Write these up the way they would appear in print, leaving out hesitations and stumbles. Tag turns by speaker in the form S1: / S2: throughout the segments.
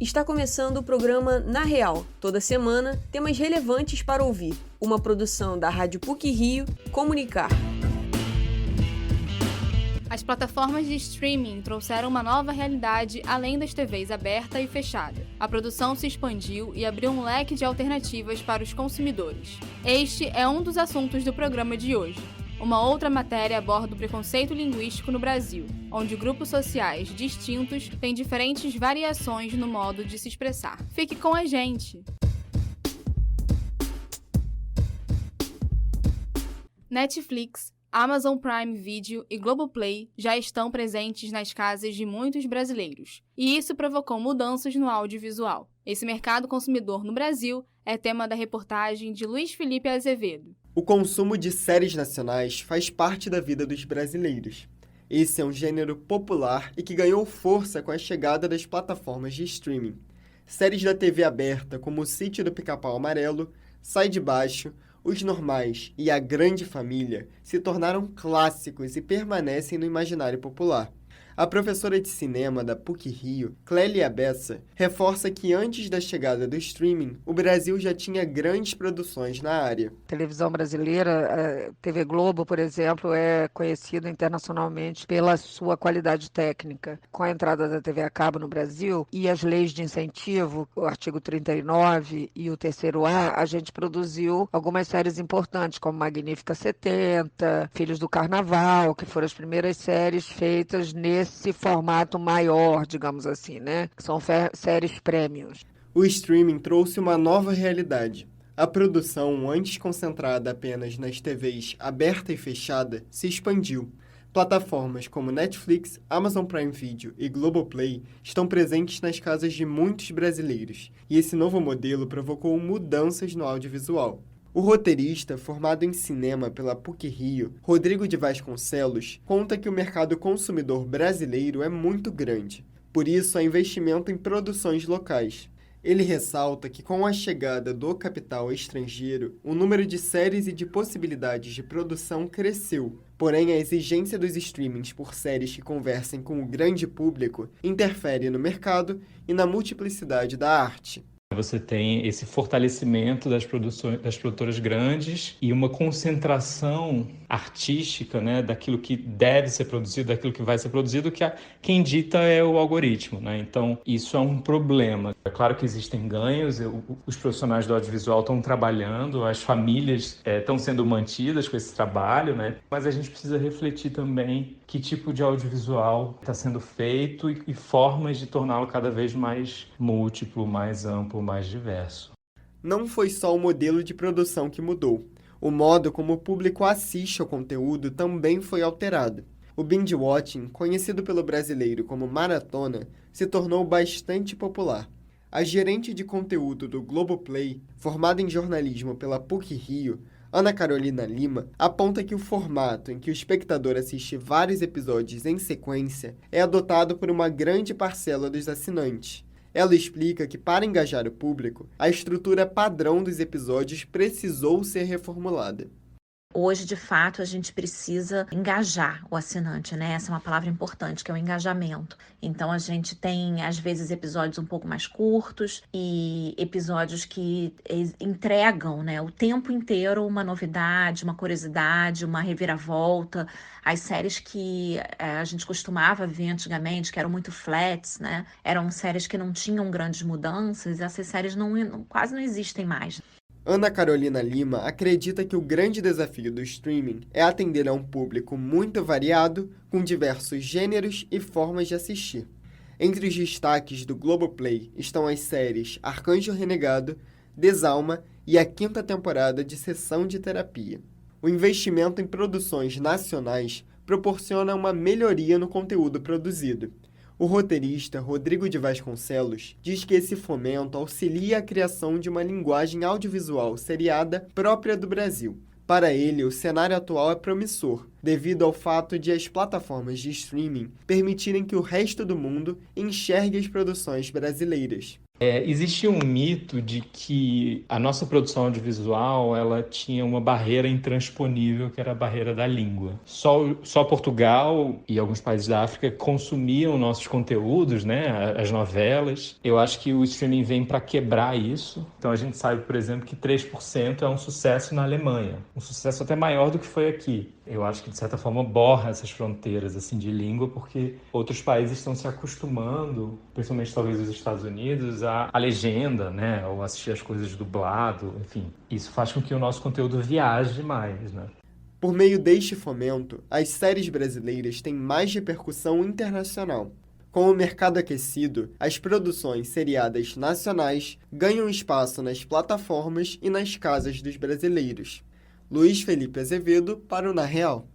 S1: Está começando o programa Na Real. Toda semana, temas relevantes para ouvir. Uma produção da Rádio PUC-Rio, Comunicar.
S2: As plataformas de streaming trouxeram uma nova realidade além das TVs aberta e fechada. A produção se expandiu e abriu um leque de alternativas para os consumidores. Este é um dos assuntos do programa de hoje. Uma outra matéria aborda o preconceito linguístico no Brasil, onde grupos sociais distintos têm diferentes variações no modo de se expressar. Fique com a gente! Netflix, Amazon Prime Video e Globoplay já estão presentes nas casas de muitos brasileiros, e isso provocou mudanças no audiovisual. Esse mercado consumidor no Brasil é tema da reportagem de Luiz Felipe Azevedo.
S3: O consumo de séries nacionais faz parte da vida dos brasileiros. Esse é um gênero popular e que ganhou força com a chegada das plataformas de streaming. Séries da TV aberta, como O Sítio do Pica-Pau Amarelo, Sai de Baixo, Os Normais e A Grande Família se tornaram clássicos e permanecem no imaginário popular. A professora de cinema da PUC-Rio, Clélia Bessa, reforça que antes da chegada do streaming, o Brasil já tinha grandes produções na área.
S4: A televisão brasileira, a TV Globo, por exemplo, é conhecida internacionalmente pela sua qualidade técnica. Com a entrada da TV a cabo no Brasil e as leis de incentivo, o artigo 39 e o terceiro A, a gente produziu algumas séries importantes, como Magnífica 70, Filhos do Carnaval, que foram as primeiras séries feitas nesse formato maior, digamos assim, né? Que são séries prêmios.
S3: O streaming trouxe uma nova realidade. A produção, antes concentrada apenas nas TVs aberta e fechada, se expandiu. Plataformas como Netflix, Amazon Prime Video e Globoplay estão presentes nas casas de muitos brasileiros, e esse novo modelo provocou mudanças no audiovisual. O roteirista, formado em cinema pela PUC-Rio, Rodrigo de Vasconcelos, conta que o mercado consumidor brasileiro é muito grande. Por isso, há investimento em produções locais. Ele ressalta que, com a chegada do capital estrangeiro, o número de séries e de possibilidades de produção cresceu. Porém, a exigência dos streamings por séries que conversem com o grande público interfere no mercado e na multiplicidade da arte.
S5: Você tem esse fortalecimento das produtoras grandes e uma concentração artística, né, daquilo que deve ser produzido, daquilo que vai ser produzido, que quem dita é o algoritmo, né? Então, isso é um problema. É claro que existem ganhos, os profissionais do audiovisual estão trabalhando, as famílias estão sendo mantidas com esse trabalho, né? Mas a gente precisa refletir também que tipo de audiovisual está sendo feito e formas de torná-lo cada vez mais múltiplo, mais amplo, mais diverso.
S3: Não foi só o modelo de produção que mudou. O modo como o público assiste ao conteúdo também foi alterado. O binge watching, conhecido pelo brasileiro como maratona, se tornou bastante popular. A gerente de conteúdo do Globoplay, formada em jornalismo pela PUC-Rio, Ana Carolina Lima, aponta que o formato em que o espectador assiste vários episódios em sequência é adotado por uma grande parcela dos assinantes. Ela explica que, para engajar o público, a estrutura padrão dos episódios precisou ser reformulada.
S6: Hoje, de fato, a gente precisa engajar o assinante, né? Essa é uma palavra importante, que é o engajamento. Então, a gente tem, às vezes, episódios um pouco mais curtos e episódios que entregam, né, o tempo inteiro uma novidade, uma curiosidade, uma reviravolta. As séries que a gente costumava ver antigamente, que eram muito flats, né? Eram séries que não tinham grandes mudanças, essas séries quase não existem mais.
S3: Ana Carolina Lima acredita que o grande desafio do streaming é atender a um público muito variado, com diversos gêneros e formas de assistir. Entre os destaques do Globoplay estão as séries Arcanjo Renegado, Desalma e a 5ª temporada de Sessão de Terapia. O investimento em produções nacionais proporciona uma melhoria no conteúdo produzido. O roteirista Rodrigo de Vasconcelos diz que esse fomento auxilia a criação de uma linguagem audiovisual seriada própria do Brasil. Para ele, o cenário atual é promissor, devido ao fato de as plataformas de streaming permitirem que o resto do mundo enxergue as produções brasileiras.
S5: Existia um mito de que a nossa produção audiovisual ela tinha uma barreira intransponível, que era a barreira da língua. Só Portugal e alguns países da África consumiam nossos conteúdos, né, as novelas. Eu acho que o streaming vem para quebrar isso. Então a gente sabe, por exemplo, que 3% é um sucesso na Alemanha. Um sucesso até maior do que foi aqui. Eu acho que, de certa forma, borra essas fronteiras assim, de língua, porque outros países estão se acostumando, principalmente talvez os Estados Unidos, a legenda, né? Ou assistir as coisas dublado, enfim. Isso faz com que o nosso conteúdo viaje mais, né?
S3: Por meio deste fomento, as séries brasileiras têm mais repercussão internacional. Com o mercado aquecido, as produções seriadas nacionais ganham espaço nas plataformas e nas casas dos brasileiros. Luiz Felipe Azevedo para o Na Real.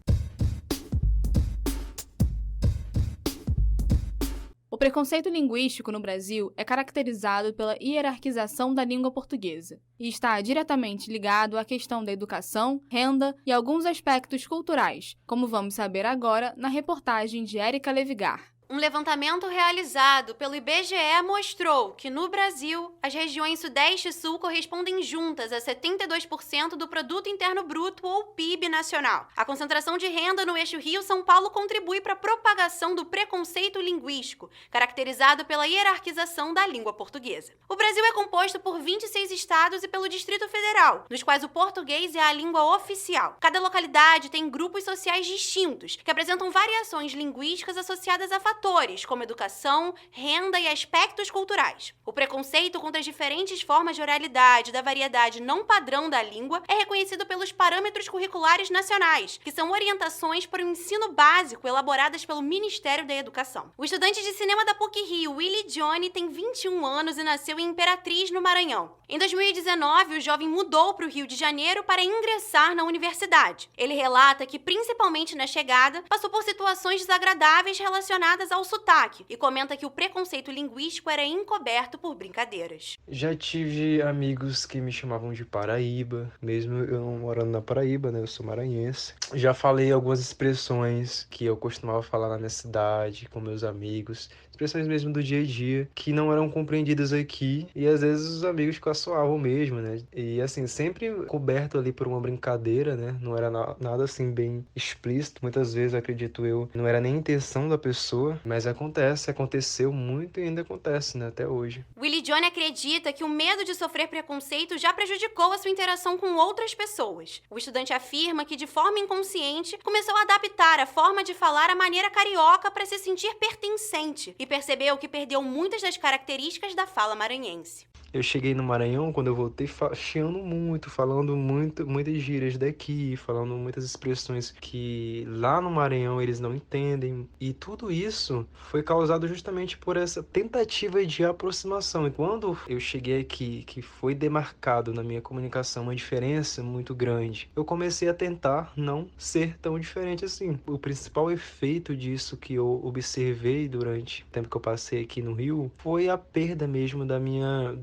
S2: O preconceito linguístico no Brasil é caracterizado pela hierarquização da língua portuguesa e está diretamente ligado à questão da educação, renda e alguns aspectos culturais, como vamos saber agora na reportagem de Érica Levigar.
S7: Um levantamento realizado pelo IBGE mostrou que, no Brasil, as regiões Sudeste e Sul correspondem juntas a 72% do Produto Interno Bruto, ou PIB, nacional. A concentração de renda no eixo Rio-São Paulo contribui para a propagação do preconceito linguístico, caracterizado pela hierarquização da língua portuguesa. O Brasil é composto por 26 estados e pelo Distrito Federal, nos quais o português é a língua oficial. Cada localidade tem grupos sociais distintos, que apresentam variações linguísticas associadas a fatores como educação, renda e aspectos culturais. O preconceito contra as diferentes formas de oralidade da variedade não padrão da língua é reconhecido pelos parâmetros curriculares nacionais, que são orientações para o ensino básico elaboradas pelo Ministério da Educação. O estudante de cinema da PUC-Rio, Willy Johnny, tem 21 anos e nasceu em Imperatriz, no Maranhão. Em 2019, o jovem mudou para o Rio de Janeiro para ingressar na universidade. Ele relata que, principalmente na chegada, passou por situações desagradáveis relacionadas ao sotaque e comenta que o preconceito linguístico era encoberto por brincadeiras.
S8: Já tive amigos que me chamavam de Paraíba, mesmo eu não morando na Paraíba, né? Eu sou maranhense. Já falei algumas expressões que eu costumava falar na minha cidade, com meus amigos, expressões mesmo do dia a dia, que não eram compreendidas aqui, e às vezes os amigos caçoavam mesmo, né? E assim, sempre coberto ali por uma brincadeira, né? Não era nada assim bem explícito. Muitas vezes, acredito eu, não era nem a intenção da pessoa, mas aconteceu muito e ainda acontece, né? Até hoje.
S7: Willy Johnny acredita que o medo de sofrer preconceito já prejudicou a sua interação com outras pessoas. O estudante afirma que, de forma inconsciente, começou a adaptar a forma de falar à maneira carioca para se sentir pertencente e percebeu que perdeu muitas das características da fala maranhense.
S8: Eu cheguei no Maranhão, quando eu voltei, chiando muito, falando muitas gírias daqui, falando muitas expressões que lá no Maranhão eles não entendem. E tudo isso foi causado justamente por essa tentativa de aproximação. E quando eu cheguei aqui, que foi demarcado na minha comunicação uma diferença muito grande, eu comecei a tentar não ser tão diferente assim. O principal efeito disso que eu observei durante o tempo que eu passei aqui no Rio foi a perda mesmo da minha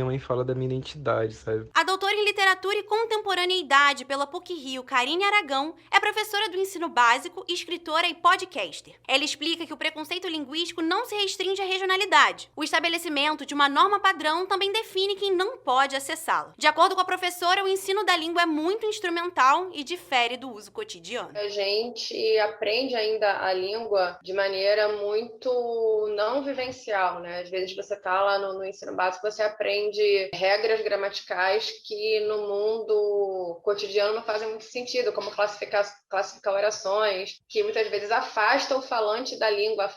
S8: mãe fala da minha identidade, sabe?
S7: A doutora em Literatura e Contemporaneidade pela PUC-Rio, Karine Aragão, é professora do ensino básico, escritora e podcaster. Ela explica que o preconceito linguístico não se restringe à regionalidade. O estabelecimento de uma norma padrão também define quem não pode acessá-la. De acordo com a professora, o ensino da língua é muito instrumental e difere do uso cotidiano.
S9: A gente aprende ainda a língua de maneira muito não vivencial, né? Às vezes você tá lá no ensino básico, você aprende regras gramaticais que no mundo cotidiano não fazem muito sentido, como classificar orações, que muitas vezes afasta o falante da língua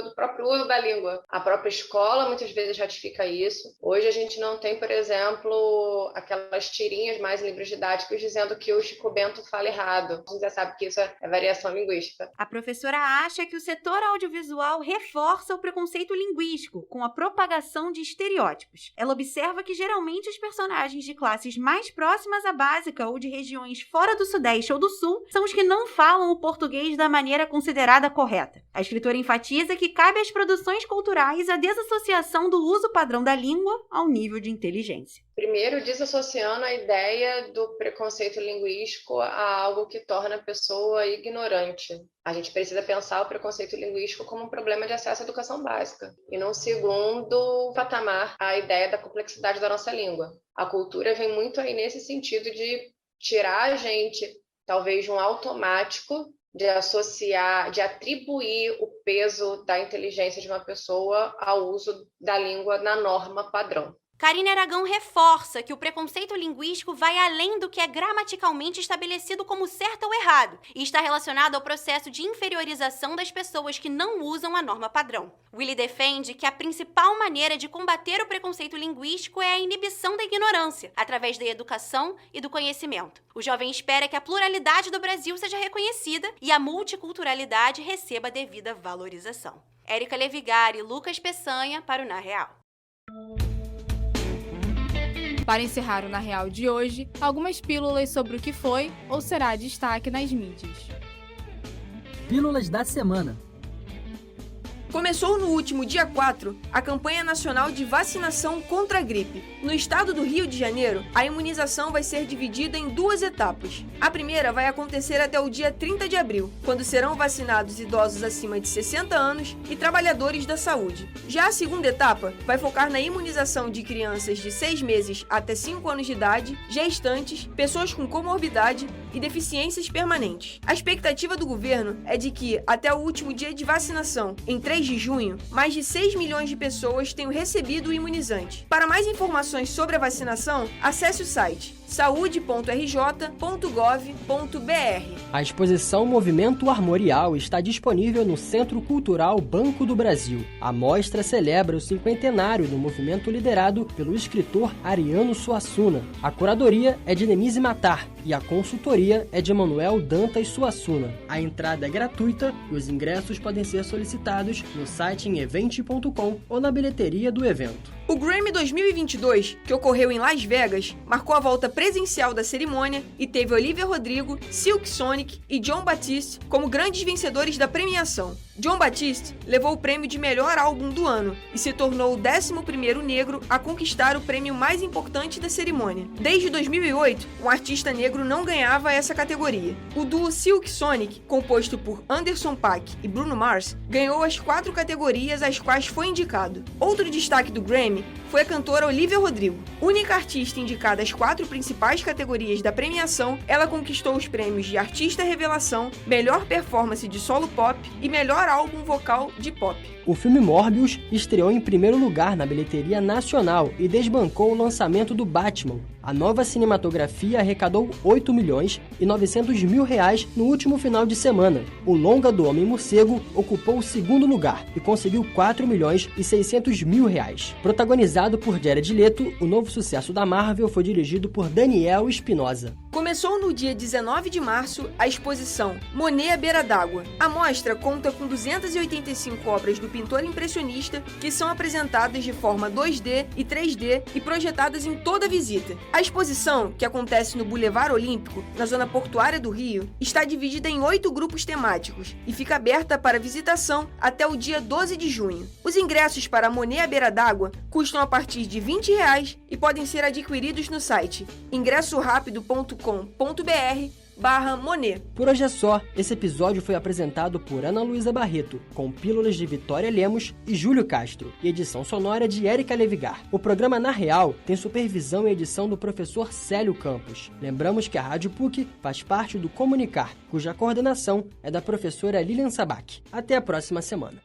S9: do próprio uso da língua. A própria escola muitas vezes ratifica isso. Hoje a gente não tem, por exemplo, aquelas tirinhas mais em livros didáticos dizendo que o Chico Bento fala errado. A gente já sabe que isso é variação linguística.
S7: A professora acha que o setor audiovisual reforça o preconceito linguístico com a propagação de estereótipos. Ela observa que geralmente os personagens de classes mais próximas à básica ou de regiões fora do Sudeste ou do Sul comum são os que não falam o português da maneira considerada correta. A escritora enfatiza que cabe às produções culturais a desassociação do uso padrão da língua ao nível de inteligência.
S9: Primeiro, desassociando a ideia do preconceito linguístico a algo que torna a pessoa ignorante. A gente precisa pensar o preconceito linguístico como um problema de acesso à educação básica. E, num segundo patamar, a ideia da complexidade da nossa língua. A cultura vem muito aí nesse sentido de tirar a gente, talvez, de um automático, de associar, de atribuir o peso da inteligência de uma pessoa ao uso da língua na norma padrão.
S7: Karine Aragão reforça que o preconceito linguístico vai além do que é gramaticalmente estabelecido como certo ou errado e está relacionado ao processo de inferiorização das pessoas que não usam a norma padrão. Willy defende que a principal maneira de combater o preconceito linguístico é a inibição da ignorância, através da educação e do conhecimento. O jovem espera que a pluralidade do Brasil seja reconhecida e a multiculturalidade receba a devida valorização. Érica Levigar e Lucas Peçanha para o Na Real.
S2: Para encerrar o Na Real de hoje, algumas pílulas sobre o que foi ou será destaque nas mídias.
S10: Pílulas da semana.
S1: Começou no último dia 4 a campanha nacional de vacinação contra a gripe. No estado do Rio de Janeiro, a imunização vai ser dividida em 2 etapas. A primeira vai acontecer até o dia 30 de abril, quando serão vacinados idosos acima de 60 anos e trabalhadores da saúde. Já a segunda etapa vai focar na imunização de crianças de 6 meses até 5 anos de idade, gestantes, pessoas com comorbidade e deficiências permanentes. A expectativa do governo é de que, até o último dia de vacinação, em 3 de junho, mais de 6 milhões de pessoas tenham recebido o imunizante. Para mais informações sobre a vacinação, acesse o site saude.rj.gov.br.
S10: A exposição Movimento Armorial está disponível no Centro Cultural Banco do Brasil. A mostra celebra o 50º do movimento liderado pelo escritor Ariano Suassuna. A curadoria é de Nemise Matar e a consultoria é de Manuel Dantas Suassuna. A entrada é gratuita e os ingressos podem ser solicitados no site em event.com ou na bilheteria do evento.
S1: O Grammy 2022, que ocorreu em Las Vegas, marcou a volta presencial da cerimônia e teve Olivia Rodrigo, Silk Sonic e Jon Batiste como grandes vencedores da premiação. Jon Batiste levou o prêmio de melhor álbum do ano e se tornou o 11º negro a conquistar o prêmio mais importante da cerimônia. Desde 2008, um artista negro não ganhava essa categoria. O duo Silk Sonic, composto por Anderson .Paak e Bruno Mars, ganhou as 4 categorias às quais foi indicado. Outro destaque do Grammy foi a cantora Olivia Rodrigo. Única artista indicada às 4 principais categorias da premiação, ela conquistou os prêmios de Artista Revelação, Melhor Performance de Solo Pop e Melhor Álbum Vocal de Pop.
S10: O filme Morbius estreou em primeiro lugar na bilheteria nacional e desbancou o lançamento do Batman. A nova cinematografia arrecadou 8 milhões e 900 mil reais no último final de semana. O longa do Homem-Morcego ocupou o segundo lugar e conseguiu 4 milhões e 600 mil reais. Protagonizado por Jared Leto, o novo sucesso da Marvel foi dirigido por Daniel Espinosa.
S1: Começou no dia 19 de março a exposição Monet à Beira d'Água. A mostra conta com 285 obras do pintor impressionista que são apresentadas de forma 2D e 3D e projetadas em toda a visita. A exposição, que acontece no Boulevard Olímpico, na zona portuária do Rio, está dividida em 8 grupos temáticos e fica aberta para visitação até o dia 12 de junho. Os ingressos para a Monet à Beira d'Água custam a partir de R$ 20 e podem ser adquiridos no site ingressorapido.com.br/Monet.
S10: Por hoje é só. Esse episódio foi apresentado por Ana Luísa Barreto, com pílulas de Vitória Lemos e Júlio Castro, e edição sonora de Érica Levigar. O programa Na Real tem supervisão e edição do professor Célio Campos. Lembramos que a Rádio PUC faz parte do Comunicar, cuja coordenação é da professora Lilian Sabac. Até a próxima semana.